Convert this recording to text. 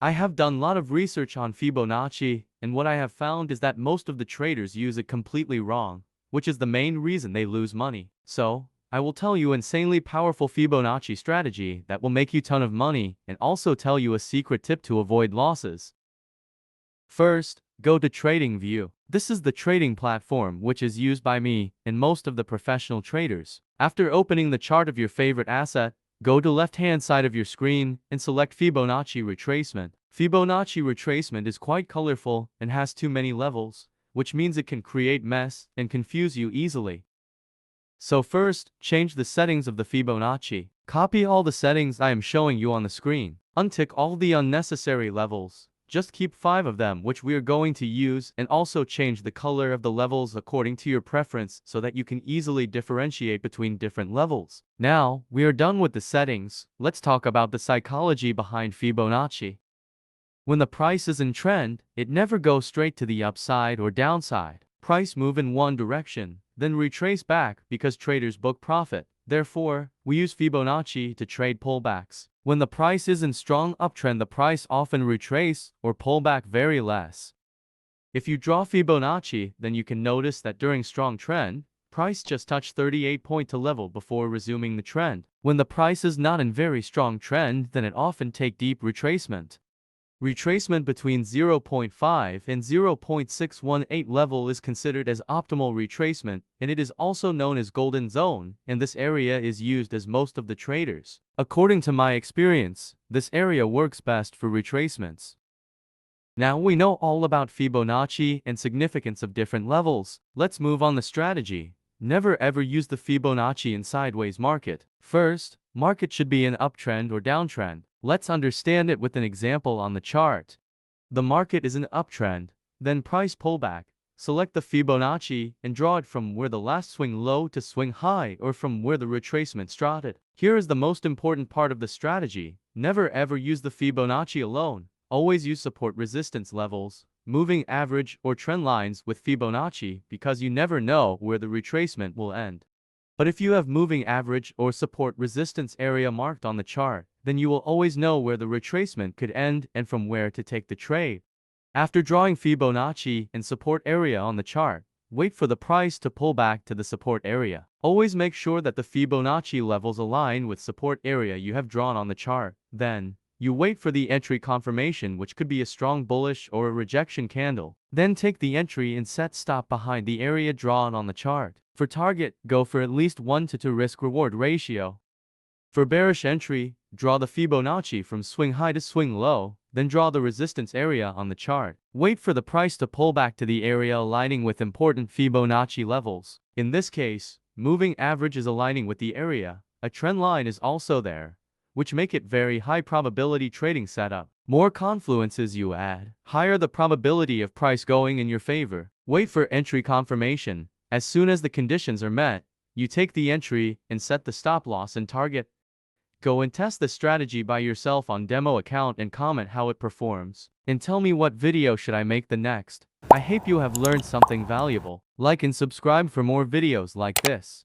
I have done a lot of research on Fibonacci, and what I have found is that most of the traders use it completely wrong, which is the main reason they lose money. So, I will tell you insanely powerful Fibonacci strategy that will make you ton of money and also tell you a secret tip to avoid losses. First, go to TradingView. This is the trading platform which is used by me and most of the professional traders. After opening the chart of your favorite asset, go to left-hand side of your screen and select Fibonacci retracement. Fibonacci retracement is quite colorful and has too many levels, which means it can create mess and confuse you easily. So first, change the settings of the Fibonacci. Copy all the settings I am showing you on the screen. Untick all the unnecessary levels. Just keep 5 of them which we are going to use, and also change the color of the levels according to your preference so that you can easily differentiate between different levels. Now, we are done with the settings. Let's talk about the psychology behind Fibonacci. When the price is in trend, it never goes straight to the upside or downside. Price move in one direction, then retrace back because traders book profit. Therefore, we use Fibonacci to trade pullbacks. When the price is in strong uptrend, the price often retrace or pull back very less. If you draw Fibonacci, then you can notice that during strong trend, price just touched 38.2 level before resuming the trend. When the price is not in very strong trend, then it often take deep retracement. Retracement between 0.5 and 0.618 level is considered as optimal retracement, and it is also known as golden zone, and this area is used as most of the traders. According to my experience, this area works best for retracements. Now we know all about Fibonacci and significance of different levels. Let's move on the strategy. Never ever use the Fibonacci in sideways market. First, market should be in uptrend or downtrend. Let's understand it with an example on the chart. The market is in uptrend, then price pullback. Select the Fibonacci and draw it from where the last swing low to swing high or from where the retracement started. Here is the most important part of the strategy. Never ever use the Fibonacci alone. Always use support resistance levels, moving average or trend lines with Fibonacci because you never know where the retracement will end. But if you have moving average or support resistance area marked on the chart, then you will always know where the retracement could end and from where to take the trade. After drawing Fibonacci and support area on the chart, wait for the price to pull back to the support area. Always make sure that the Fibonacci levels align with support area you have drawn on the chart. Then, you wait for the entry confirmation, which could be a strong bullish or a rejection candle. Then take the entry and set stop behind the area drawn on the chart. For target, go for at least 1 to 2 risk-reward ratio. For bearish entry, draw the Fibonacci from swing high to swing low, then draw the resistance area on the chart. Wait for the price to pull back to the area aligning with important Fibonacci levels. In this case, moving average is aligning with the area. A trend line is also there, which make it very high probability trading setup. More confluences you add, higher the probability of price going in your favor. Wait for entry confirmation. As soon as the conditions are met, you take the entry and set the stop loss and target. Go and test the strategy by yourself on demo account and comment how it performs. And tell me what video should I make the next. I hope you have learned something valuable. Like and subscribe for more videos like this.